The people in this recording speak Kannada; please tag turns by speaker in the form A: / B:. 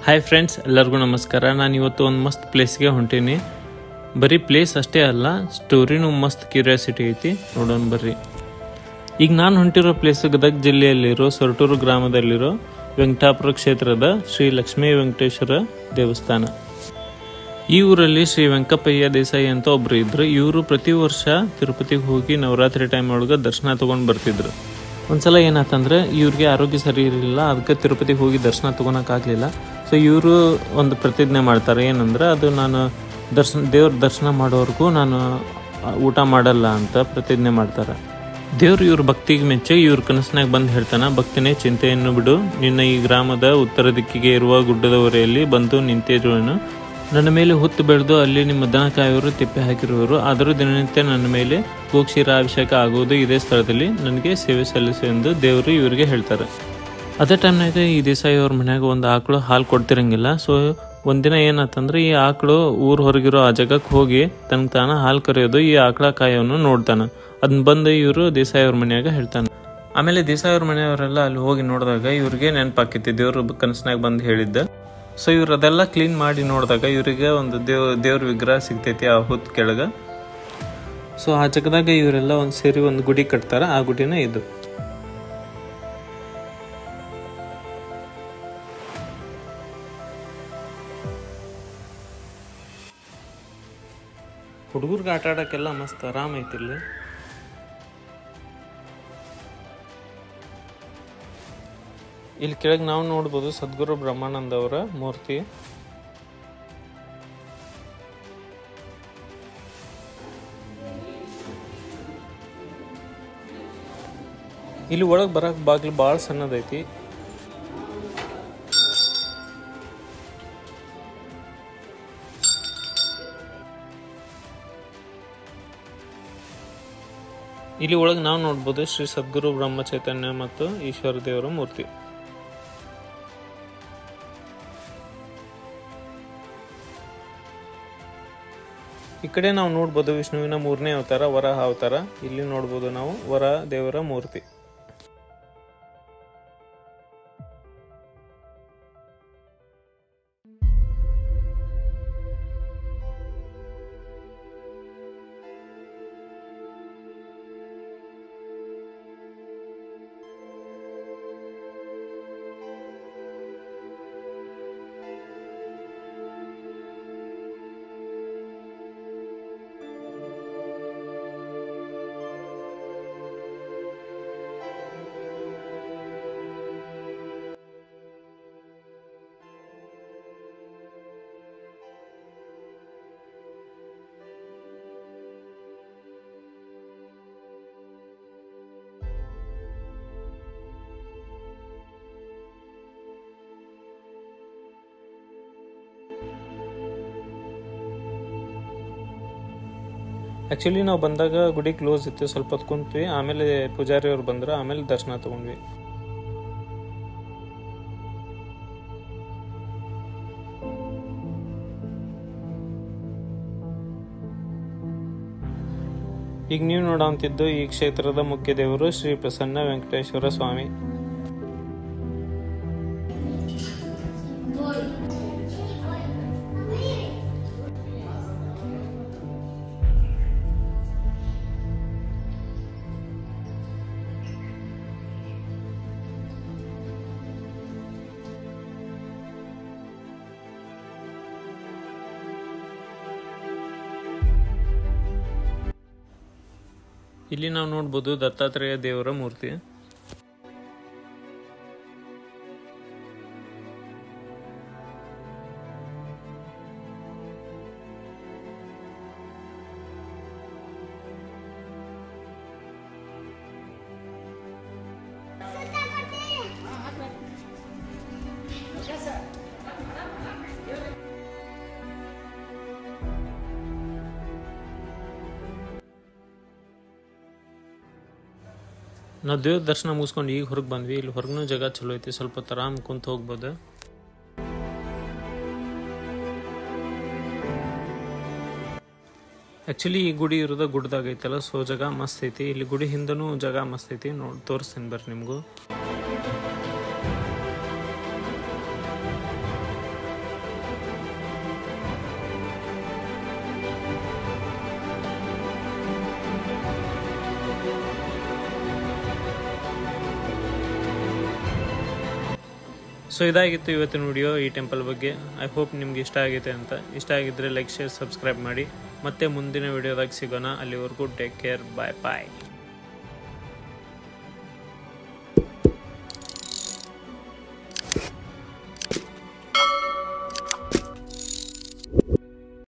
A: ಹಾಯ್ ಫ್ರೆಂಡ್ಸ್, ಎಲ್ಲರಿಗೂ ನಮಸ್ಕಾರ. ನಾನು ಇವತ್ತು ಒಂದು ಮಸ್ತ್ ಪ್ಲೇಸ್ಗೆ ಹೊಂಟೀನಿ. ಬರೀ ಪ್ಲೇಸ್ ಅಷ್ಟೇ ಅಲ್ಲ, ಸ್ಟೋರಿನೂ ಮಸ್ತ್ ಕ್ಯೂರಿಯಾಸಿಟಿ ಐತಿ, ನೋಡೋಣ ಬರ್ರಿ. ಈಗ ನಾನು ಹೊಂಟಿರೋ ಪ್ಲೇಸ್ ಗದಗ ಜಿಲ್ಲೆಯಲ್ಲಿರೋ ಸೊರಟೂರು ಗ್ರಾಮದಲ್ಲಿರೋ ವೆಂಕಟಾಪುರ ಕ್ಷೇತ್ರದ ಶ್ರೀ ಲಕ್ಷ್ಮೀ ವೆಂಕಟೇಶ್ವರ ದೇವಸ್ಥಾನ. ಈ ಊರಲ್ಲಿ ಶ್ರೀ ವೆಂಕಪ್ಪಯ್ಯ ದೇಸಾಯಿ ಅಂತ ಒಬ್ರು ಇದ್ರು. ಇವರು ಪ್ರತಿ ವರ್ಷ ತಿರುಪತಿಗೆ ಹೋಗಿ ನವರಾತ್ರಿ ಟೈಮ್ ಒಳಗೆ ದರ್ಶನ ತಗೊಂಡು ಬರ್ತಿದ್ರು. ಒಂದ್ಸಲ ಏನಾತಂದ್ರೆ ಇವ್ರಿಗೆ ಆರೋಗ್ಯ ಸರಿ ಇರಲಿಲ್ಲ, ಅದಕ್ಕೆ ತಿರುಪತಿಗೆ ಹೋಗಿ ದರ್ಶನ ತೊಗೊಳಕ್ಕಾಗಲಿಲ್ಲ. ಸೊ ಇವರು ಒಂದು ಪ್ರತಿಜ್ಞೆ ಮಾಡ್ತಾರೆ, ಏನಂದ್ರೆ ಅದು ನಾನು ದೇವ್ರ ದರ್ಶನ ಮಾಡೋವರೆಗೂ ನಾನು ಊಟ ಮಾಡಲ್ಲ ಅಂತ ಪ್ರತಿಜ್ಞೆ ಮಾಡ್ತಾರೆ. ದೇವ್ರು ಇವ್ರ ಭಕ್ತಿಗೆ ಮೆಚ್ಚಿ ಇವ್ರ ಕನಸಿನಾಗ ಬಂದು ಹೇಳ್ತಾನೆ, ಭಕ್ತಿನೇ ಚಿಂತೆಯನ್ನು ಬಿಡು, ನಿನ್ನ ಈ ಗ್ರಾಮದ ಉತ್ತರ ದಿಕ್ಕಿಗೆ ಇರುವ ಗುಡ್ಡದ ಹೊರೆಯಲ್ಲಿ ಬಂದು ನಿಂತಿರುವೆನು. ನನ್ನ ಮೇಲೆ ಹುತ್ತು ಬೆಳೆದು ಅಲ್ಲಿ ನಿಮ್ಮ ದನ ಕಾಯುವರು ತಿಪ್ಪೆ ಹಾಕಿರುವರು. ಆದರೂ ದಿನನಿತ್ಯ ನನ್ನ ಮೇಲೆ ಗೋಕ್ಷೀರಾಭಿಷೇಕ ಆಗುವುದು ಇದೇ ಸ್ಥಳದಲ್ಲಿ, ನನಗೆ ಸೇವೆ ಸಲ್ಲಿಸು ಎಂದು ದೇವರು ಇವರಿಗೆ ಹೇಳ್ತಾರೆ. ಅದೇ ಟೈಮ್ನಾಗ ಈ ದೇಸಾಯಿ ಅವ್ರ ಮನ್ಯಾಗ ಒಂದು ಆಕಳು ಹಾಲು ಕೊಡ್ತಿರಂಗಿಲ್ಲ. ಸೊ ಒಂದಿನ ಏನಾತಂದ್ರೆ ಈ ಆಕಳು ಊರು ಹೊರಗಿರೋ ಆ ಜಾಗಕ್ಕೆ ಹೋಗಿ ತನಗೆ ತಾನ ಹಾಲು ಕರೆಯೋದು ಈ ಆಕಳ ಕಾಯೋನು ನೋಡ್ತಾನೆ. ಅದನ್ನ ಬಂದು ಇವರು ದೇಸಾಯಿ ಅವ್ರ ಮನ್ಯಾಗ ಹೇಳ್ತಾನೆ. ಆಮೇಲೆ ದೇಸಾಯಿ ಅವ್ರ ಮನೆಯವರೆಲ್ಲ ಅಲ್ಲಿ ಹೋಗಿ ನೋಡಿದಾಗ ಇವ್ರಿಗೆ ನೆನಪಾಕೈತಿ ದೇವ್ರ ಕನಸಿನಾಗ ಬಂದು ಹೇಳಿದ್ದ. ಸೊ ಇವ್ರು ಅದೆಲ್ಲ ಕ್ಲೀನ್ ಮಾಡಿ ನೋಡಿದಾಗ ಇವರಿಗೆ ಒಂದು ದೇವ್ರ ವಿಗ್ರಹ ಸಿಗ್ತೈತಿ ಆ ಹುತ್ತು ಕೆಳಗೆ. ಸೊ ಆ ಜಾಗದಾಗ ಇವರೆಲ್ಲ ಒಂದು ಸೇರಿ ಒಂದು ಗುಡಿ ಕಟ್ತಾರ. ಆ ಗುಡಿನೇ ಇದು. ಹುಡುಗರ್ಗೆ ಆಟ ಆಡೋಕ್ಕೆಲ್ಲ ಮಸ್ತ್ ಆರಾಮ ಐತಿ ಇಲ್ಲಿ. ಇಲ್ಲಿ ಕೆಳಗೆ ನಾವು ನೋಡ್ಬೋದು ಸದ್ಗುರು ಬ್ರಹ್ಮಾನಂದ ಅವರ ಮೂರ್ತಿ. ಇಲ್ಲಿ ಒಳಗೆ ಬರಕ್ ಬಾಗಿಲು ಭಾಳ ಸಣ್ಣದೈತಿ. ಇಲ್ಲಿ ಒಳಗೆ ನಾವು ನೋಡ್ಬೋದು ಶ್ರೀ ಸದ್ಗುರು ಬ್ರಹ್ಮ ಚೈತನ್ಯ ಮತ್ತು ಈಶ್ವರ ದೇವರ ಮೂರ್ತಿ. ಈ ಕಡೆ ನಾವು ನೋಡ್ಬೋದು ವಿಷ್ಣುವಿನ 3ನೇ ಅವತಾರ ವರಾಹ ಅವತಾರ. ಇಲ್ಲಿ ನೋಡ್ಬೋದು ನಾವು ವರಾಹ ದೇವರ ಮೂರ್ತಿ. ಆ್ಯಕ್ಚುಲಿ ನಾವು ಬಂದಾಗ ಗುಡಿ ಕ್ಲೋಸ್ ಇತ್ತು, ಸ್ವಲ್ಪ ಹೊತ್ತು ಕುಂತ್ವಿ. ಆಮೇಲೆ ಪೂಜಾರಿ ಅವ್ರು ಬಂದ್ರು, ಆಮೇಲೆ ದರ್ಶನ ತಗೊಂಡ್ವಿ. ಈಗ ನೀವು ನೋಡೋಂತಿದ್ದು ಈ ಕ್ಷೇತ್ರದ ಮುಖ್ಯ ದೇವರು ಶ್ರೀ ಪ್ರಸನ್ನ ವೆಂಕಟೇಶ್ವರ ಸ್ವಾಮಿ. ಇಲ್ಲಿ ನಾವು ನೋಡ್ಬೋದು ದತ್ತಾತ್ರೇಯ ದೇವರ ಮೂರ್ತಿ. ನಾವು ದೇವ್ರ ದರ್ಶನ ಮುಗಿಸ್ಕೊಂಡು ಈಗ ಹೊರಗೆ ಬಂದ್ವಿ. ಇಲ್ಲಿ ಹೊರಗೂ ಜಾಗ ಚಲೋ ಐತಿ, ಸ್ವಲ್ಪ ಆರಾಮ್ ಕುಂತ ಹೋಗ್ಬೋದು. ಆ್ಯಕ್ಚುಲಿ ಈ ಗುಡಿ ಇರೋದು ಗುಡ್ಡದಾಗ ಐತಲ್ಲ, ಸೊ ಜಾಗ ಮಸ್ತ್ ಐತಿ. ಇಲ್ಲಿ ಗುಡಿ ಹಿಂದನೂ ಜಾಗ ಮಸ್ತ್ ಐತಿ, ನೋಡಿ ತೋರಿಸ್ತೀನಿ ಬರ್ರಿ ನಿಮಗೂ. ಸೊ ಇದಾಗಿತ್ತು ಇವತ್ತಿನ ವಿಡಿಯೋ ಈ ಟೆಂಪಲ್ ಬಗ್ಗೆ. ಐ ಹೋಪ್ ನಿಮ್ಗೆ ಇಷ್ಟ ಆಗೈತೆ ಅಂತ. ಇಷ್ಟ ಆಗಿದ್ರೆ ಲೈಕ್, ಶೇರ್, ಸಬ್ಸ್ಕ್ರೈಬ್ ಮಾಡಿ. ಮತ್ತೆ ಮುಂದಿನ ವಿಡಿಯೋದಾಗ ಸಿಗೋಣ. ಅಲ್ಲಿವರೆಗೂ ಟೇಕ್ ಕೇರ್. ಬಾಯ್ ಬಾಯ್.